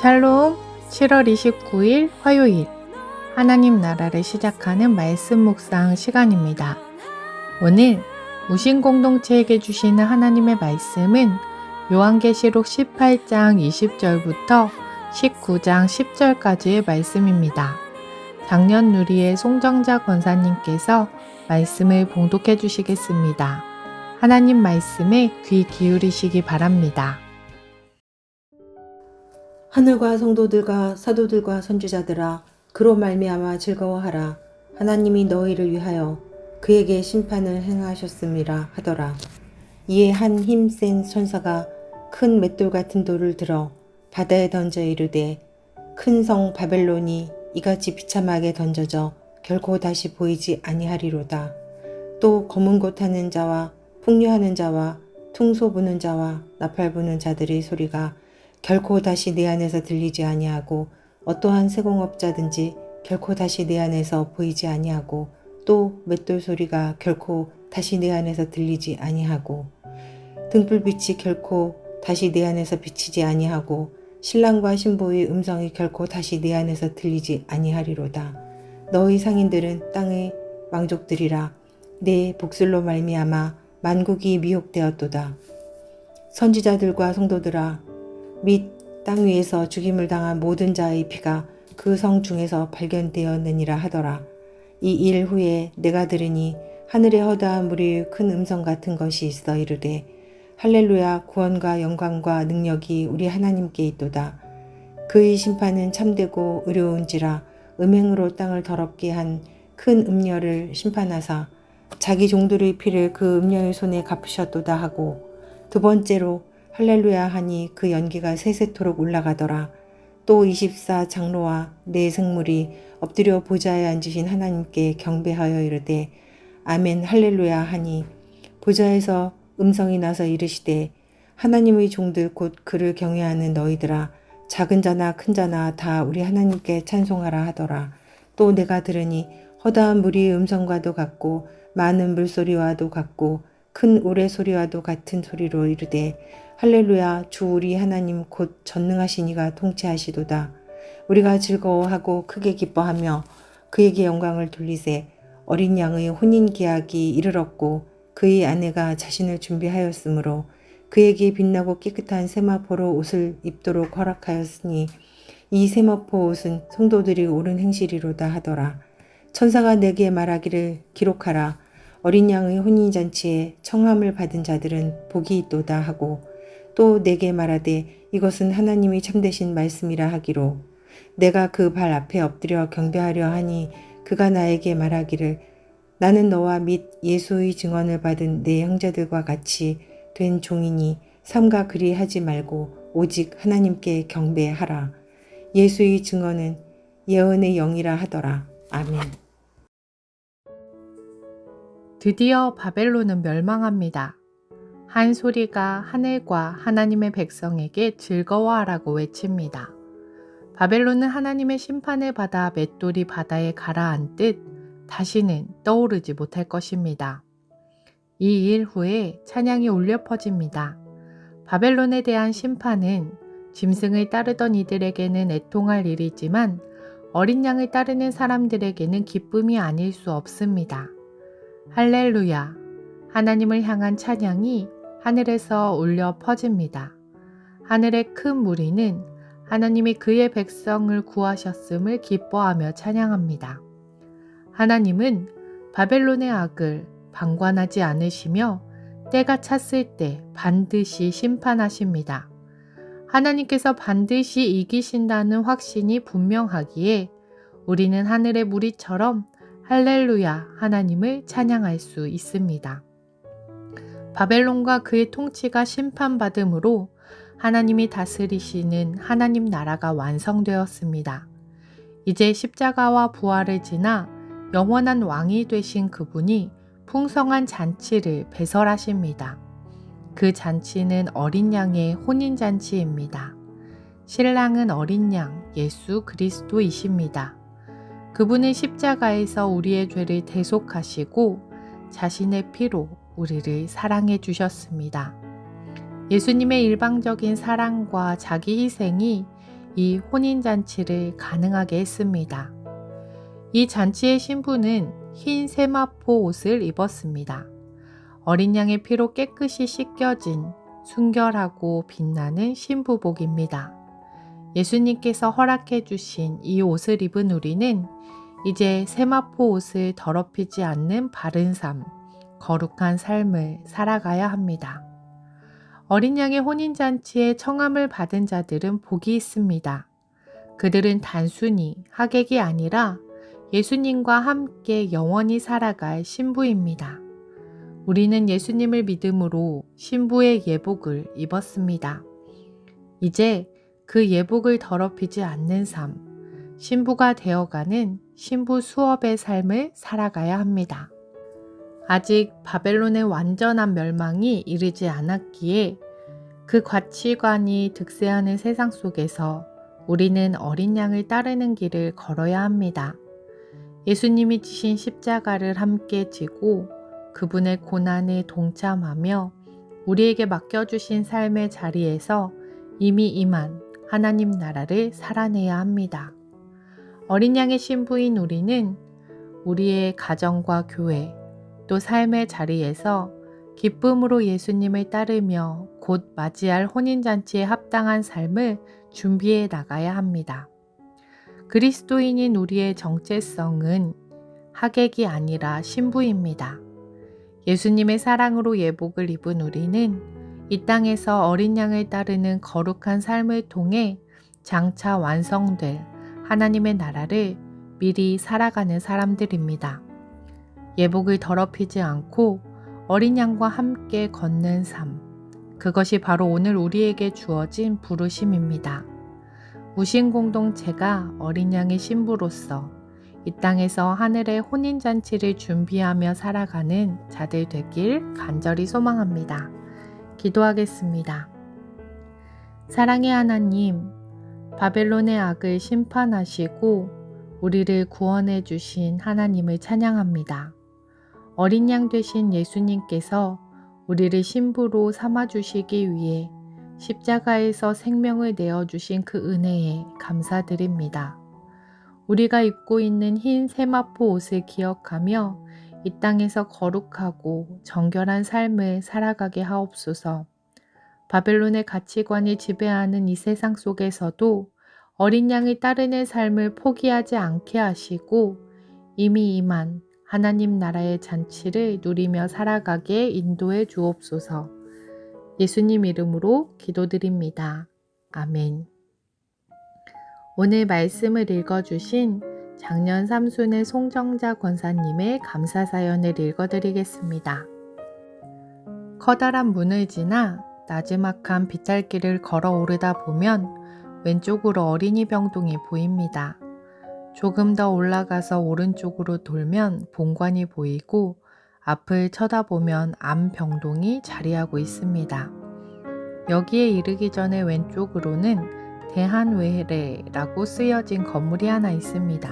샬롬. 7월 29일 화요일 하나님 나라를 시작하는 말씀 묵상 시간입니다. 오늘 무신 공동체에게 주시는 하나님의 말씀은 요한계시록 18장 20절부터 19장 10절까지의 말씀입니다. 작년 누리의 송정자 권사님께서 말씀을 봉독해 주시겠습니다. 하나님 말씀에 귀 기울이시기 바랍니다. 하늘과 성도들과 사도들과 선지자들아, 그로 말미암아 즐거워하라. 하나님이 너희를 위하여 그에게 심판을 행하셨음이라 하더라. 이에 한 힘센 천사가 큰 맷돌 같은 돌을 들어 바다에 던져 이르되, 큰 성 바벨론이 이같이 비참하게 던져져 결코 다시 보이지 아니하리로다. 또 검은 곳 하는 자와 풍류하는 자와 퉁소 부는 자와 나팔 부는 자들의 소리가 결코 다시 내 안에서 들리지 아니하고, 어떠한 세공업자든지 결코 다시 내 안에서 보이지 아니하고, 또 맷돌 소리가 결코 다시 내 안에서 들리지 아니하고, 등불빛이 결코 다시 내 안에서 비치지 아니하고, 신랑과 신부의 음성이 결코 다시 내 안에서 들리지 아니하리로다. 너희 상인들은 땅의 왕족들이라. 내 복술로 말미암아 만국이 미혹되었도다. 선지자들과 성도들아, 및 땅 위에서 죽임을 당한 모든 자의 피가 그 성 중에서 발견되었느니라 하더라. 이 일 후에 내가 들으니 하늘에 허다한 무리의 큰 음성 같은 것이 있어 이르되, 할렐루야, 구원과 영광과 능력이 우리 하나님께 있도다. 그의 심판은 참되고 의로운지라. 음행으로 땅을 더럽게 한 큰 음녀를 심판하사 자기 종들의 피를 그 음녀의 손에 갚으셨도다 하고, 두 번째로 할렐루야 하니 그 연기가 세세토록 올라가더라. 또 24 장로와 네 생물이 엎드려 보좌에 앉으신 하나님께 경배하여 이르되, 아멘 할렐루야 하니, 보좌에서 음성이 나서 이르시되, 하나님의 종들 곧 그를 경외하는 너희들아, 작은 자나 큰 자나 다 우리 하나님께 찬송하라 하더라. 또 내가 들으니 허다한 무리의 음성과도 같고 많은 물소리와도 같고 큰 우레 소리와도 같은 소리로 이르되, 할렐루야, 주 우리 하나님 곧 전능하신 이가 통치하시도다. 우리가 즐거워하고 크게 기뻐하며 그에게 영광을 돌리세. 어린 양의 혼인 계약이 이르렀고 그의 아내가 자신을 준비하였으므로 그에게 빛나고 깨끗한 세마포로 옷을 입도록 허락하였으니, 이 세마포 옷은 성도들이 옳은 행실이로다 하더라. 천사가 내게 말하기를, 기록하라. 어린 양의 혼인잔치에 청함을 받은 자들은 복이 있도다 하고, 또 내게 말하되, 이것은 하나님이 참되신 말씀이라 하기로, 내가 그 발 앞에 엎드려 경배하려 하니 그가 나에게 말하기를, 나는 너와 및 예수의 증언을 받은 내 형제들과 같이 된 종이니 삼가 그리 하지 말고 오직 하나님께 경배하라. 예수의 증언은 예언의 영이라 하더라. 아멘. 드디어 바벨론은 멸망합니다. 한 소리가 하늘과 하나님의 백성에게 즐거워하라고 외칩니다. 바벨론은 하나님의 심판을 받아 맷돌이 바다에 가라앉듯 다시는 떠오르지 못할 것입니다. 이 일 후에 찬양이 울려 퍼집니다. 바벨론에 대한 심판은 짐승을 따르던 이들에게는 애통할 일이지만 어린 양을 따르는 사람들에게는 기쁨이 아닐 수 없습니다. 할렐루야, 하나님을 향한 찬양이 하늘에서 울려 퍼집니다. 하늘의 큰 무리는 하나님이 그의 백성을 구하셨음을 기뻐하며 찬양합니다. 하나님은 바벨론의 악을 방관하지 않으시며 때가 찼을 때 반드시 심판하십니다. 하나님께서 반드시 이기신다는 확신이 분명하기에 우리는 하늘의 무리처럼 할렐루야 하나님을 찬양할 수 있습니다. 바벨론과 그의 통치가 심판받음으로 하나님이 다스리시는 하나님 나라가 완성되었습니다. 이제 십자가와 부활을 지나 영원한 왕이 되신 그분이 풍성한 잔치를 배설하십니다. 그 잔치는 어린 양의 혼인잔치입니다. 신랑은 어린 양 예수 그리스도이십니다. 그분은 십자가에서 우리의 죄를 대속하시고 자신의 피로 우리를 사랑해 주셨습니다. 예수님의 일방적인 사랑과 자기 희생이 이 혼인잔치를 가능하게 했습니다. 이 잔치의 신부는 흰 세마포 옷을 입었습니다. 어린 양의 피로 깨끗이 씻겨진 순결하고 빛나는 신부복입니다. 예수님께서 허락해 주신 이 옷을 입은 우리는 이제 세마포 옷을 더럽히지 않는 바른 삶, 거룩한 삶을 살아가야 합니다. 어린 양의 혼인잔치에 청함을 받은 자들은 복이 있습니다. 그들은 단순히 하객이 아니라 예수님과 함께 영원히 살아갈 신부입니다. 우리는 예수님을 믿음으로 신부의 예복을 입었습니다. 이제 그 예복을 더럽히지 않는 삶, 신부가 되어가는 신부 수업의 삶을 살아가야 합니다. 아직 바벨론의 완전한 멸망이 이르지 않았기에 그 가치관이 득세하는 세상 속에서 우리는 어린 양을 따르는 길을 걸어야 합니다. 예수님이 지신 십자가를 함께 지고 그분의 고난에 동참하며 우리에게 맡겨주신 삶의 자리에서 이미 임한 하나님 나라를 살아내야 합니다. 어린 양의 신부인 우리는 우리의 가정과 교회, 또 삶의 자리에서 기쁨으로 예수님을 따르며 곧 맞이할 혼인잔치에 합당한 삶을 준비해 나가야 합니다. 그리스도인인 우리의 정체성은 하객이 아니라 신부입니다. 예수님의 사랑으로 예복을 입은 우리는 이 땅에서 어린 양을 따르는 거룩한 삶을 통해 장차 완성될 하나님의 나라를 미리 살아가는 사람들입니다. 예복을 더럽히지 않고 어린 양과 함께 걷는 삶, 그것이 바로 오늘 우리에게 주어진 부르심입니다. 우신 공동체가 어린 양의 신부로서 이 땅에서 하늘의 혼인잔치를 준비하며 살아가는 자들 되길 간절히 소망합니다. 기도하겠습니다. 사랑의 하나님, 바벨론의 악을 심판하시고 우리를 구원해 주신 하나님을 찬양합니다. 어린 양 되신 예수님께서 우리를 신부로 삼아주시기 위해 십자가에서 생명을 내어주신 그 은혜에 감사드립니다. 우리가 입고 있는 흰 세마포 옷을 기억하며 이 땅에서 거룩하고 정결한 삶을 살아가게 하옵소서. 바벨론의 가치관이 지배하는 이 세상 속에서도 어린 양을 따르는 삶을 포기하지 않게 하시고 이미 임한 하나님 나라의 잔치를 누리며 살아가게 인도해 주옵소서. 예수님 이름으로 기도드립니다. 아멘. 오늘 말씀을 읽어주신 작년 삼순의 송정자 권사님의 감사사연을 읽어드리겠습니다. 커다란 문을 지나 나지막한 비탈길을 걸어 오르다 보면 왼쪽으로 어린이 병동이 보입니다. 조금 더 올라가서 오른쪽으로 돌면 본관이 보이고 앞을 쳐다보면 암병동이 자리하고 있습니다. 여기에 이르기 전에 왼쪽으로는 대한외래라고 쓰여진 건물이 하나 있습니다.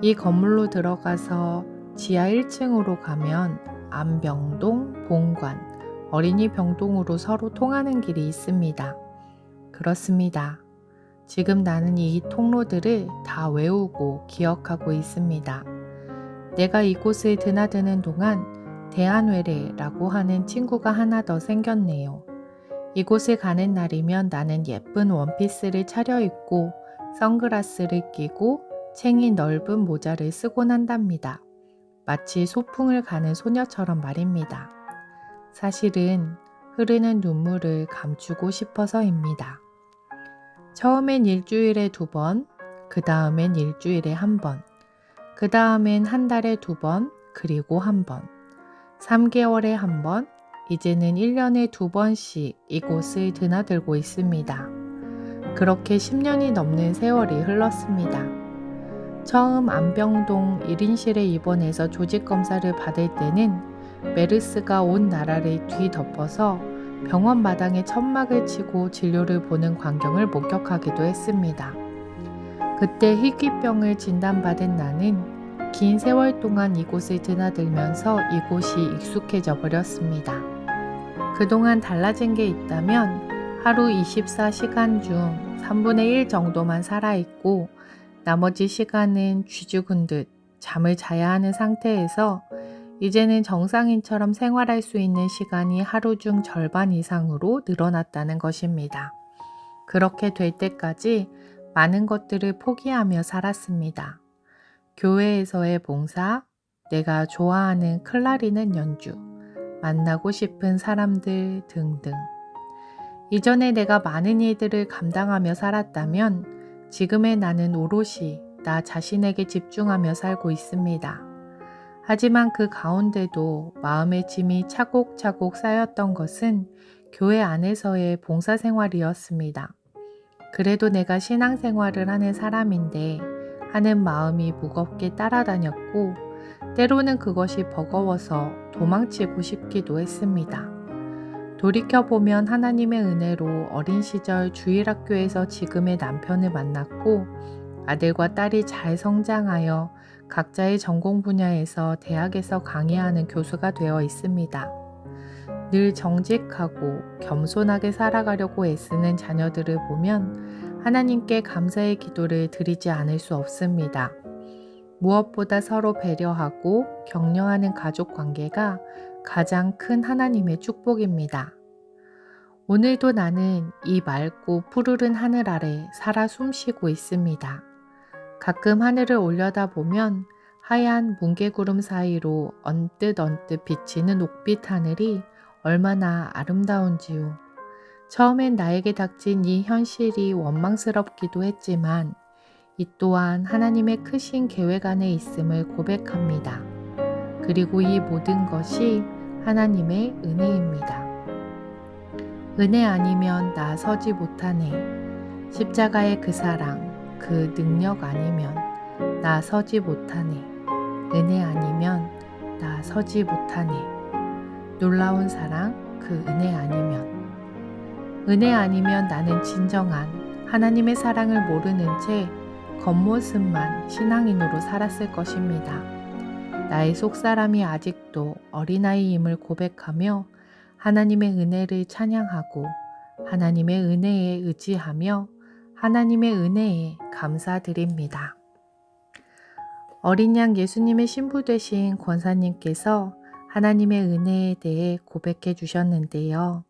이 건물로 들어가서 지하 1층으로 가면 암병동, 본관, 어린이 병동으로 서로 통하는 길이 있습니다. 그렇습니다. 지금 나는 이 통로들을 다 외우고 기억하고 있습니다. 내가 이곳을 드나드는 동안 대한외래라고 하는 친구가 하나 더 생겼네요. 이곳을 가는 날이면 나는 예쁜 원피스를 차려입고 선글라스를 끼고 챙이 넓은 모자를 쓰곤 한답니다. 마치 소풍을 가는 소녀처럼 말입니다. 사실은 흐르는 눈물을 감추고 싶어서입니다. 처음엔 일주일에 2번, 그 다음엔 일주일에 1번, 그 다음엔 한 달에 2번, 그리고 1번, 3개월에 1번, 이제는 1년에 2번씩 이곳을 드나들고 있습니다. 그렇게 10년이 넘는 세월이 흘렀습니다. 처음 암병동 1인실에 입원해서 조직검사를 받을 때는 메르스가 온 나라를 뒤덮어서 병원 마당에 천막을 치고 진료를 보는 광경을 목격하기도 했습니다. 그때 희귀병을 진단받은 나는 긴 세월 동안 이곳을 드나들면서 이곳이 익숙해져 버렸습니다. 그동안 달라진 게 있다면 하루 24시간 중 3분의 1 정도만 살아있고 나머지 시간은 쥐죽은 듯 잠을 자야 하는 상태에서 이제는 정상인처럼 생활할 수 있는 시간이 하루 중 절반 이상으로 늘어났다는 것입니다. 그렇게 될 때까지 많은 것들을 포기하며 살았습니다. 교회에서의 봉사, 내가 좋아하는 클라리넷 연주, 만나고 싶은 사람들 등등. 이전에 내가 많은 일들을 감당하며 살았다면 지금의 나는 오롯이 나 자신에게 집중하며 살고 있습니다. 하지만 그 가운데도 마음의 짐이 차곡차곡 쌓였던 것은 교회 안에서의 봉사생활이었습니다. 그래도 내가 신앙생활을 하는 사람인데 하는 마음이 무겁게 따라다녔고 때로는 그것이 버거워서 도망치고 싶기도 했습니다. 돌이켜보면 하나님의 은혜로 어린 시절 주일학교에서 지금의 남편을 만났고 아들과 딸이 잘 성장하여 각자의 전공 분야에서 대학에서 강의하는 교수가 되어 있습니다. 늘 정직하고 겸손하게 살아가려고 애쓰는 자녀들을 보면 하나님께 감사의 기도를 드리지 않을 수 없습니다. 무엇보다 서로 배려하고 격려하는 가족 관계가 가장 큰 하나님의 축복입니다. 오늘도 나는 이 맑고 푸르른 하늘 아래 살아 숨쉬고 있습니다. 가끔 하늘을 올려다보면 하얀 뭉게구름 사이로 언뜻 비치는 옥빛 하늘이 얼마나 아름다운지요. 처음엔 나에게 닥친 이 현실이 원망스럽기도 했지만 이 또한 하나님의 크신 계획 안에 있음을 고백합니다. 그리고 이 모든 것이 하나님의 은혜입니다. 은혜 아니면 나 서지 못하네. 십자가의 그 사랑, 그 능력 아니면 나 서지 못하네. 은혜 아니면 나 서지 못하네. 놀라운 사랑, 그 은혜 아니면. 은혜 아니면 나는 진정한 하나님의 사랑을 모르는 채 겉모습만 신앙인으로 살았을 것입니다. 나의 속사람이 아직도 어린아이임을 고백하며 하나님의 은혜를 찬양하고 하나님의 은혜에 의지하며 하나님의 은혜에 감사드립니다. 어린 양 예수님의 신부 되신 권사님께서 하나님의 은혜에 대해 고백해 주셨는데요.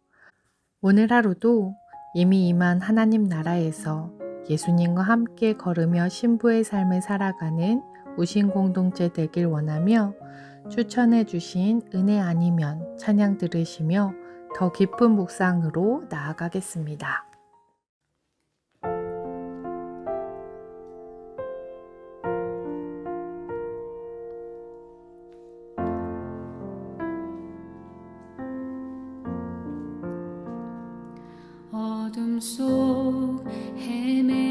오늘 하루도 이미 임한 하나님 나라에서 예수님과 함께 걸으며 신부의 삶을 살아가는 우신 공동체 되길 원하며 추천해 주신 은혜 아니면 찬양 들으시며 더 깊은 묵상으로 나아가겠습니다. 어둠 속 헤매